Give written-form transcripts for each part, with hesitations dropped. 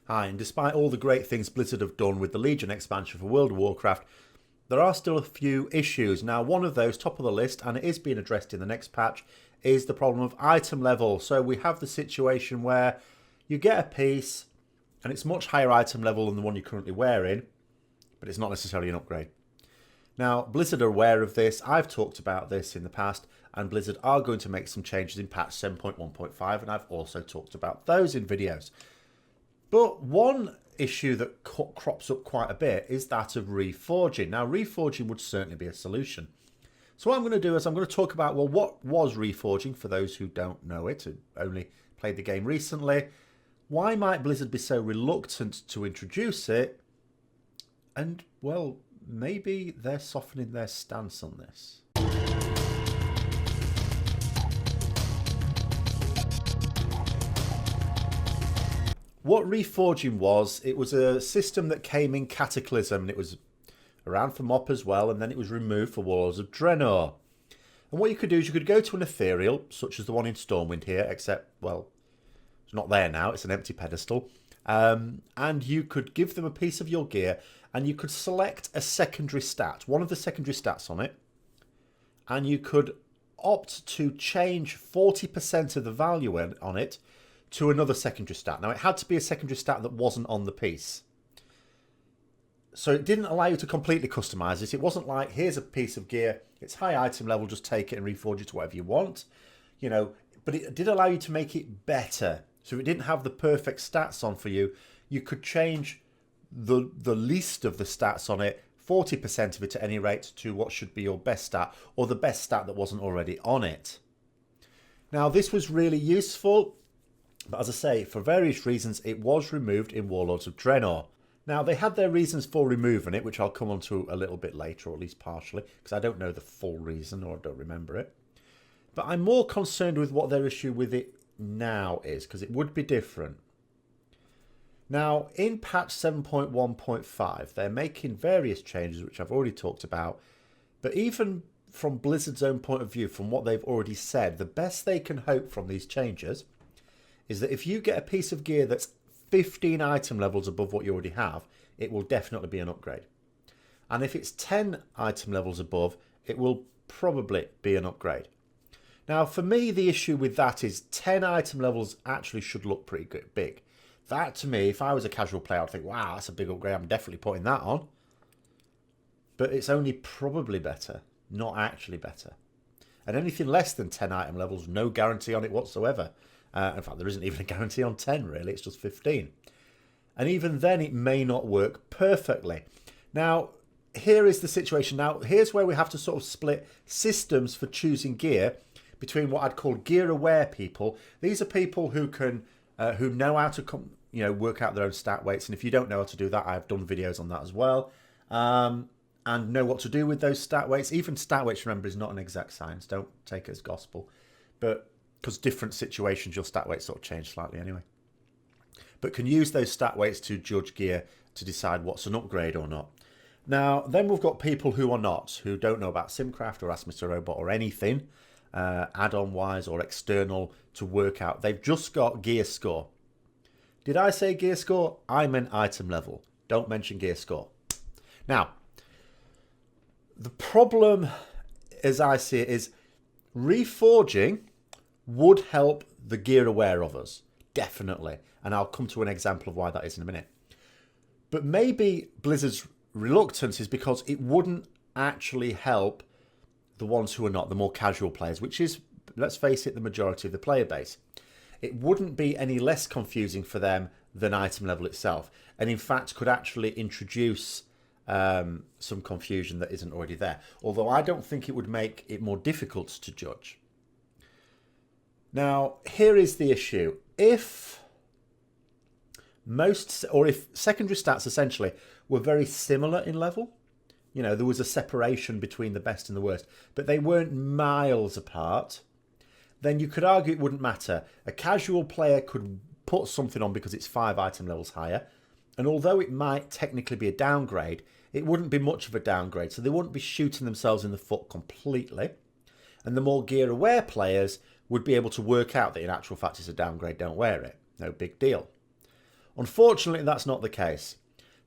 Hi, and despite all the great things Blizzard have done with the Legion expansion for World of Warcraft, there are still a few issues. Now, one of those, top of the list, and it is being addressed in the next patch, is the problem of item level. So we have the situation where you get a piece, and it's much higher item level than the one you're currently wearing, but it's not necessarily an upgrade. Now, Blizzard are aware of this. I've talked about this in the past, and Blizzard are going to make some changes in patch 7.1.5, and I've also talked about those in videos. But one issue that crops up quite a bit is that of reforging. Now, reforging would certainly be a solution. So what I'm going to do is I'm going to talk about, well, what was reforging for those who don't know it, who only played the game recently. Why might Blizzard be so reluctant to introduce it? And, well, maybe they're softening their stance on this. What reforging was, it was a system that came in Cataclysm, and it was around for MoP as well, and then it was removed for Warlords of Draenor. And what you could do is you could go to an ethereal, such as the one in Stormwind here, except, well, it's not there now, it's an empty pedestal. And you could give them a piece of your gear, and you could select a secondary stat, one of the secondary stats on it, and you could opt to change 40% of the value on it to another secondary stat. Now, it had to be a secondary stat that wasn't on the piece. So it didn't allow you to completely customize it. It wasn't like, here's a piece of gear, it's high item level, just take it and reforge it to whatever you want. You know, but it did allow you to make it better. So if it didn't have the perfect stats on for you, you could change the least of the stats on it, 40% of it at any rate, to what should be your best stat, or the best stat that wasn't already on it. Now, this was really useful. But as I say, for various reasons, it was removed in Warlords of Draenor. Now, they had their reasons for removing it, which I'll come on to a little bit later, or at least partially, because I don't know the full reason, or I don't remember it. But I'm more concerned with what their issue with it now is, because it would be different. Now, in patch 7.1.5, they're making various changes, which I've already talked about. But even from Blizzard's own point of view, from what they've already said, the best they can hope from these changes is that if you get a piece of gear that's 15 item levels above what you already have, it will definitely be an upgrade. And if it's 10 item levels above, it will probably be an upgrade. Now, for me, the issue with that is 10 item levels actually should look pretty good, big. That, to me, if I was a casual player, I'd think, wow, that's a big upgrade. I'm definitely putting that on. But it's only probably better, not actually better. And anything less than 10 item levels, no guarantee on it whatsoever. In fact, there isn't even a guarantee on 10, really. It's just 15. And even then, it may not work perfectly. Now, here is the situation. Now, here's where we have to sort of split systems for choosing gear between what I'd call gear-aware people. These are people who can, who know how to, work out their own stat weights. And if you don't know how to do that, I've done videos on that as well. And know what to do with those stat weights. Even stat weights, remember, is not an exact science. Don't take it as gospel. But because different situations, your stat weights sort of change slightly anyway. But can use those stat weights to judge gear to decide what's an upgrade or not. Now, then we've got people who are not, who don't know about Simcraft or Ask Mr. Robot or anything, add-on wise or external to work out. They've just got gear score. Did I say gear score? I meant item level. Don't mention gear score. Now, the problem, as I see it, is reforging would help the gear aware of us, definitely. And I'll come to an example of why that is in a minute. But maybe Blizzard's reluctance is because it wouldn't actually help the ones who are not, the more casual players, which is, let's face it, the majority of the player base. It wouldn't be any less confusing for them than item level itself. And in fact, could actually introduce some confusion that isn't already there. Although I don't think it would make it more difficult to judge. Now, here is the issue. If secondary stats essentially were very similar in level, there was a separation between the best and the worst, but they weren't miles apart, then you could argue it wouldn't matter. A casual player could put something on because it's 5 item levels higher, and although it might technically be a downgrade, it wouldn't be much of a downgrade, so they wouldn't be shooting themselves in the foot completely. And the more gear-aware players would be able to work out that in actual fact it's a downgrade, don't wear it. No big deal. Unfortunately, that's not the case.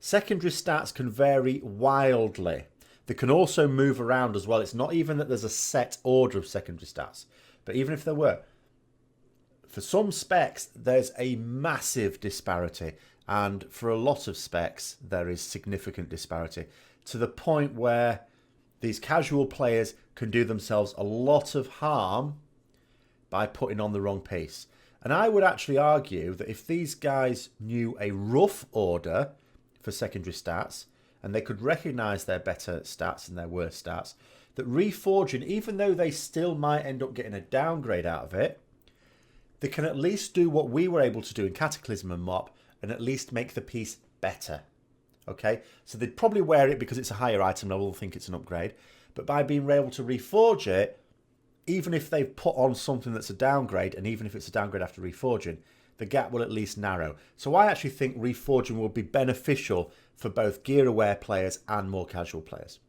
Secondary stats can vary wildly. They can also move around as well. It's not even that there's a set order of secondary stats, but even if there were, for some specs, there's a massive disparity. And for a lot of specs, there is significant disparity to the point where these casual players can do themselves a lot of harm by putting on the wrong piece. And I would actually argue that if these guys knew a rough order for secondary stats and they could recognize their better stats and their worse stats, that Reforging, even though they still might end up getting a downgrade out of it, they can at least do what we were able to do in Cataclysm and Mop and at least make the piece better. Okay, so they'd probably wear it because it's a higher item level, think it's an upgrade. But by being able to reforge it, even if they've put on something that's a downgrade, and even if it's a downgrade after reforging, the gap will at least narrow. So I actually think reforging will be beneficial for both gear-aware players and more casual players.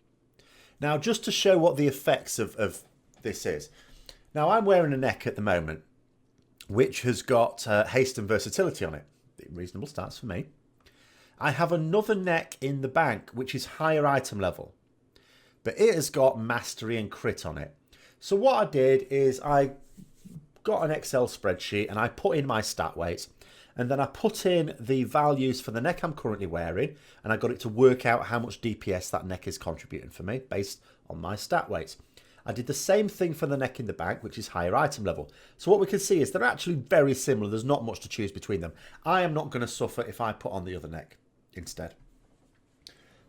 Now, just to show what the effects of this is. Now, I'm wearing a neck at the moment, which has got haste and versatility on it. Reasonable stats for me. I have another neck in the bank, which is higher item level, but it has got mastery and crit on it. So what I did is I got an Excel spreadsheet and I put in my stat weights, and then I put in the values for the neck I'm currently wearing, and I got it to work out how much DPS that neck is contributing for me based on my stat weights. I did the same thing for the neck in the bank, which is higher item level. So what we can see is they're actually very similar. There's not much to choose between them. I am not going to suffer if I put on the other neck instead.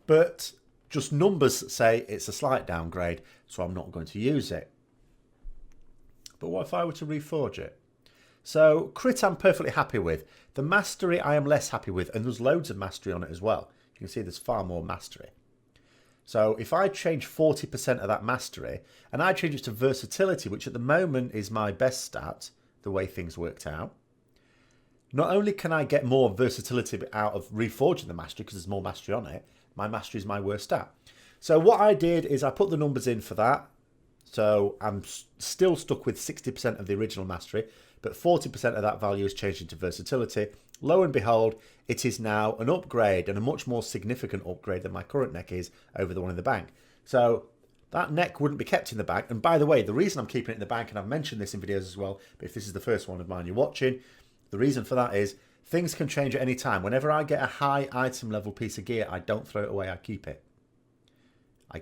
But just numbers say it's a slight downgrade, so I'm not going to use it. But what if I were to reforge it? So crit I'm perfectly happy with. The mastery I am less happy with, and there's loads of mastery on it as well. You can see there's far more mastery. So if I change 40% of that mastery, and I change it to versatility, which at the moment is my best stat, the way things worked out, not only can I get more versatility out of reforging the mastery, because there's more mastery on it, my mastery is my worst stat. So what I did is I put the numbers in for that. So I'm still stuck with 60% of the original mastery, but 40% of that value is changed into versatility. Lo and behold, it is now an upgrade, and a much more significant upgrade than my current neck is over the one in the bank. So that neck wouldn't be kept in the bank. And by the way, the reason I'm keeping it in the bank, and I've mentioned this in videos as well, but if this is the first one of mine you're watching, the reason for that is things can change at any time. Whenever I get a high item level piece of gear, I don't throw it away, I keep it.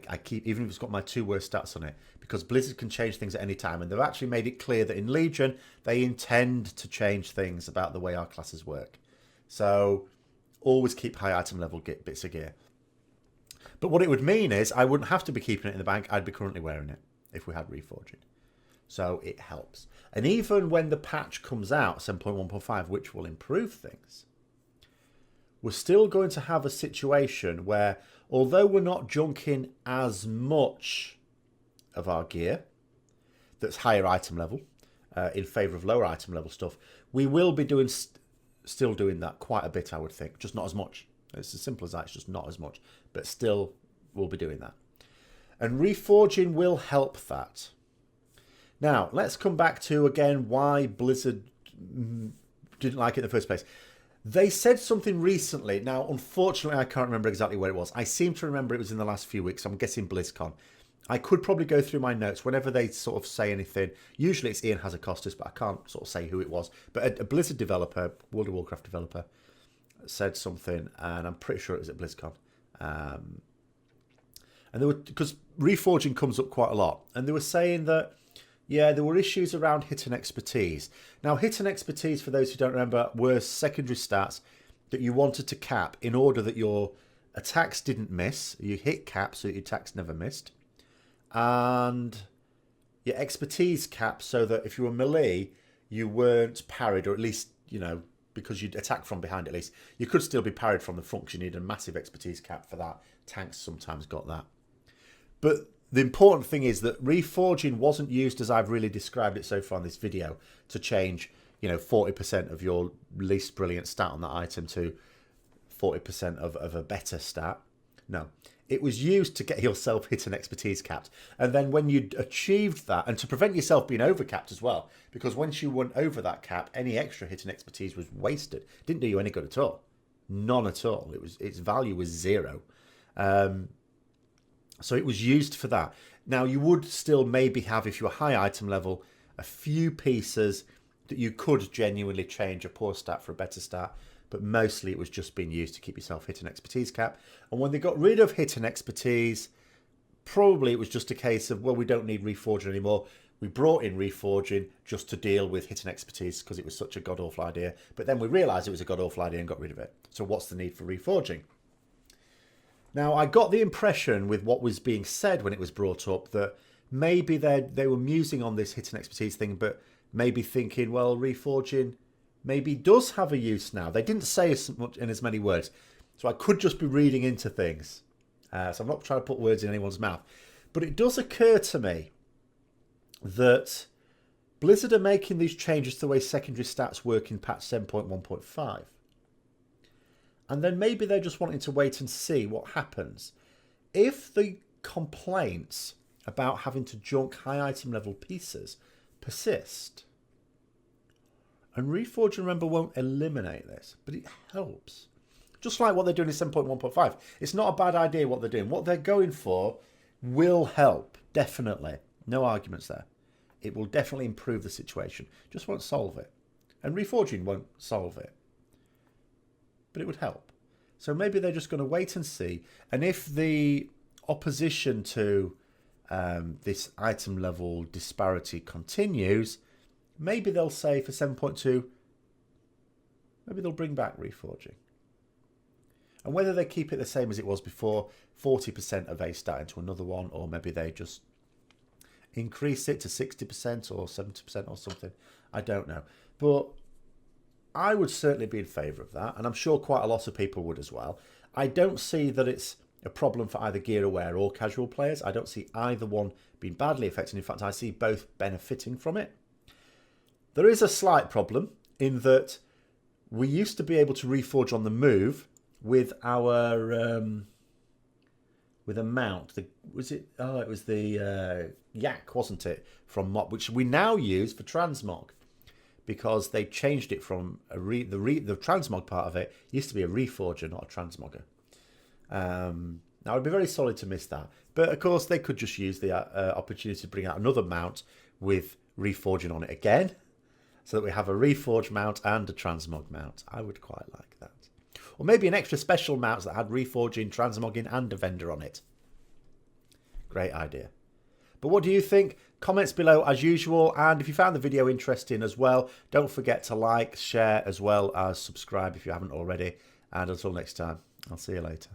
I keep, even if it's got my 2 worst stats on it, because Blizzard can change things at any time, and they've actually made it clear that in Legion they intend to change things about the way our classes work. So always keep high item level bits of gear. But what it would mean is I wouldn't have to be keeping it in the bank, I'd be currently wearing it if we had Reforging. So it helps. And even when the patch comes out, 7.1.5, which will improve things, we're still going to have a situation where, although we're not junking as much of our gear that's higher item level in favour of lower item level stuff, we will be doing still doing that quite a bit, I would think. Just not as much. It's as simple as that. It's just not as much. But still, we'll be doing that. And Reforging will help that. Now, let's come back to, again, why Blizzard didn't like it in the first place. They said something recently. Now, unfortunately, I can't remember exactly where it was. I seem to remember it was in the last few weeks. So I'm guessing BlizzCon. I could probably go through my notes whenever they sort of say anything. Usually it's Ian Hazard-Costas, but I can't sort of say who it was. But a Blizzard developer, World of Warcraft developer, said something, and I'm pretty sure it was at BlizzCon. And they were, because Reforging comes up quite a lot, and they were saying that, yeah, there were issues around hit and expertise. Now, hit and expertise, for those who don't remember, were secondary stats that you wanted to cap in order that your attacks didn't miss. You hit cap so your attacks never missed. And your expertise cap so that if you were melee, you weren't parried, or at least, you know, because you'd attack from behind at least. You could still be parried from the front because you need a massive expertise cap for that. Tanks sometimes got that. But the important thing is that Reforging wasn't used as I've really described it so far in this video to change, you know, 40% of your least brilliant stat on that item to 40% of a better stat. No. It was used to get yourself hit and expertise capped. And then when you'd achieved that, and to prevent yourself being overcapped as well, because once you went over that cap, any extra hit and expertise was wasted. Didn't do you any good at all. None at all. Its value was 0. So it was used for that. Now, you would still maybe have, if you were high item level, a few pieces that you could genuinely change a poor stat for a better stat, but mostly it was just being used to keep yourself hit and expertise cap. And when they got rid of hit and expertise, probably it was just a case of, well, we don't need Reforging anymore. We brought in Reforging just to deal with hit and expertise because it was such a god-awful idea. But then we realised it was a god-awful idea and got rid of it. So what's the need for Reforging? Now, I got the impression with what was being said when it was brought up that maybe they were musing on this hit and expertise thing, but maybe thinking, well, Reforging maybe does have a use now. They didn't say as much in as many words. So I could just be reading into things. So I'm not trying to put words in anyone's mouth. But it does occur to me that Blizzard are making these changes to the way secondary stats work in patch 7.1.5. And then maybe they're just wanting to wait and see what happens. If the complaints about having to junk high item level pieces persist, and Reforging, remember, won't eliminate this, but it helps. Just like what they're doing in 7.1.5. It's not a bad idea what they're doing. What they're going for will help, definitely. No arguments there. It will definitely improve the situation. Just won't solve it. And Reforging won't solve it. But it would help. So maybe they're just going to wait and see. And if the opposition to this item level disparity continues, maybe they'll say for 7.2, maybe they'll bring back Reforging. And whether they keep it the same as it was before, 40% of a stat into another one, or maybe they just increase it to 60% or 70% or something, I don't know. But I would certainly be in favour of that, and I'm sure quite a lot of people would as well. I don't see that it's a problem for either gear aware or casual players. I don't see either one being badly affected. In fact, I see both benefiting from it. There is a slight problem in that we used to be able to reforge on the move with our with a mount. It was the Yak, wasn't it, from MOP, which we now use for transmog because they changed it from the transmog part of it used to be a reforger, not a transmogger. Now I'd be very sorry to miss that, but of course they could just use the opportunity to bring out another mount with reforging on it again, so that we have a reforged mount and a transmog mount. I would quite like that. Or maybe an extra special mount that had reforging, transmogging and a vendor on it. Great idea. But what do you think? Comments below as usual, and if you found the video interesting as well, don't forget to like, share, as well as subscribe if you haven't already. And until next time, I'll see you later.